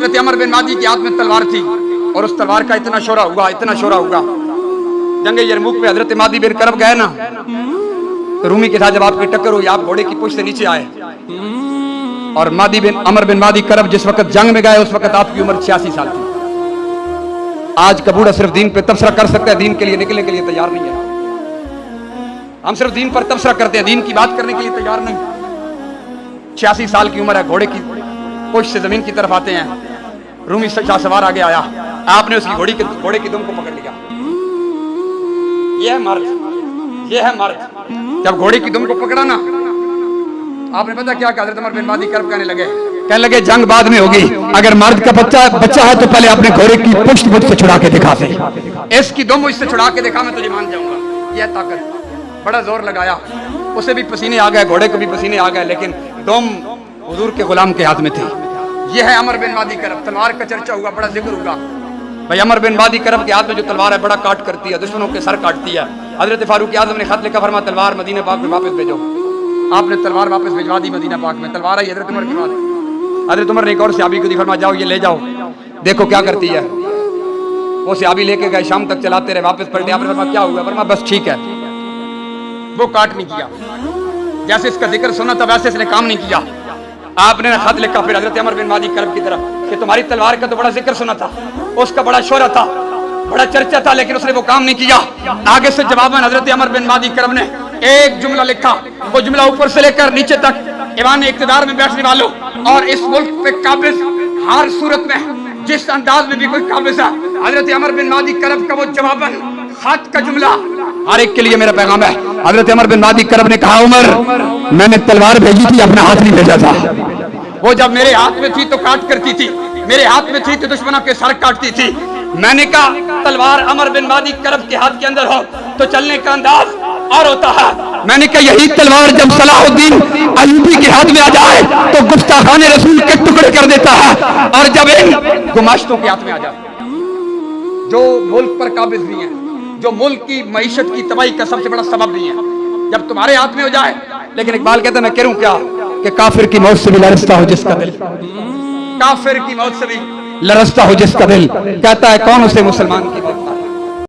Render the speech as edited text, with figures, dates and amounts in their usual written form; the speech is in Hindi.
हजरत अमर बिन मादी के हाथ में तलवार थी और उस तलवार का इतना शोरा हुआ, इतना शोरा हुआ। जंगे यरमुक में हजरत मादी बिन करब गए ना, तो रूमी के साथ जब आपकी टक्कर हुई, आप घोड़े की पूंछ से नीचे आए और मादी बिन अमर बिन मादी करब जिस वक्त जंग में गए उस वक्त आपकी उम्र 86 साल थी। आज का बूढ़ा सिर्फ दीन पे तबसरा कर सकता है, दीन के लिए निकलने के लिए तैयार नहीं है। हम सिर्फ दीन पर तबसरा करते हैं, दीन की बात करने के लिए तैयार नहीं। 86 साल की उम्र है, घोड़े की पूंछ से जमीन की तरफ आते हैं। रूमी शाह सवार आगे आया, आपने उसकी घोड़े की दुम को पकड़ लिया। यह है मर्द, यह है मर्द। जब घोड़े की दुम को पकड़ा ना, आपने पता क्या कहा? हजरत उमर बिन मादी करब कहने लगे जंग बाद में होगी, अगर मर्द का बच्चा है तो पहले अपने घोड़े की पुष्ट मुझसे छुड़ा के दिखा दे, इसकी दुम मुझसे छुड़ा के दिखा, मैं तुझे मान जाऊंगा। यह ताकत। बड़ा जोर लगाया, उसे भी पसीने आ गए, घोड़े को भी पसीने आ गए, लेकिन दुम हुजूर के गुलाम के हाथ में थी। यह है अमर बिन मादी करब। तलवार का चर्चा हुआ, बड़ा जिक्र हुआ। भाई अमर बिन मादी करब के हाथ में जो तलवार है बड़ा काट करती है, दुश्मनों के सर काटती है। हजरत फारूक आजम ने खत लिखा, फरमा तलवार मदीना पाक में वापस भेजो। आपने तलवार वापस भिजवा दी मदीना पाक में। तलवार आई हजरत उमर के बाद। हजरत उमर ने एक और सहाबी को दी, फरमा जाओ ये ले जाओ, देखो क्या करती है। वो सहाबी लेके गए, शाम तक चलाते रहे, वापस पलटे। आपने फरमा क्या हुआ? फरमा बस ठीक है। वो काट नहीं किया, जैसे इसका जिक्र सुना था वैसे इसने काम नहीं किया। आपने खत लिखा फिर हजरत अमर बिन मादी करब की तरफ कि तुम्हारी तलवार का तो बड़ा जिक्र सुना था, उसका बड़ा शोरा था, बड़ा चर्चा था, लेकिन उसने वो काम नहीं किया। आगे से जवाबन हजरत अमर बिन मादी करब ने एक जुमला लिखा, वो जुमला ऊपर से लेकर नीचे तक ईवान इक़्तिदार में बैठने वालों और इस मुल्क पे काबिज हर सूरत में जिस अंदाज में भी कोई काबिज है, हजरत अमर बिन मादी करब का वो जवाबन खत का जुमला हर एक के लिए मेरा पैगाम है। हजरत अमर बिन मादी करब ने कहा, उमर मैंने तलवार भेजी थी, अपना हाथ नहीं भेजा था। वो जब मेरे हाथ में थी तो काट करती थी, मेरे हाथ में थी तो दुश्मनों के सर काटती थी। मैंने कहा तलवार अमर बिन मादी करब के हाथ के अंदर हो तो चलने का अंदाज और होता है। मैंने कहा यही तलवार जब सलाहुद्दीन अय्यूबी के हाथ में आ जाए तो गुस्ताखाने रसूल के टुकड़े कर देता है, और जब इन गुमाश्तों के हाथ में आ जाए जो मुल्क पर काबिज नहीं है, जो मुल्क की मईशत की तबाही का सबसे बड़ा सबब नहीं है, जब तुम्हारे हाथ में हो जाए। लेकिन इकबाल कहता है मैं करूं क्या कि काफिर की मौत से भी लरसता हो जिसका दिल, काफिर की मौत से भी लरसता हो जिसका दिल। कहता है कौन उसे मुसलमान की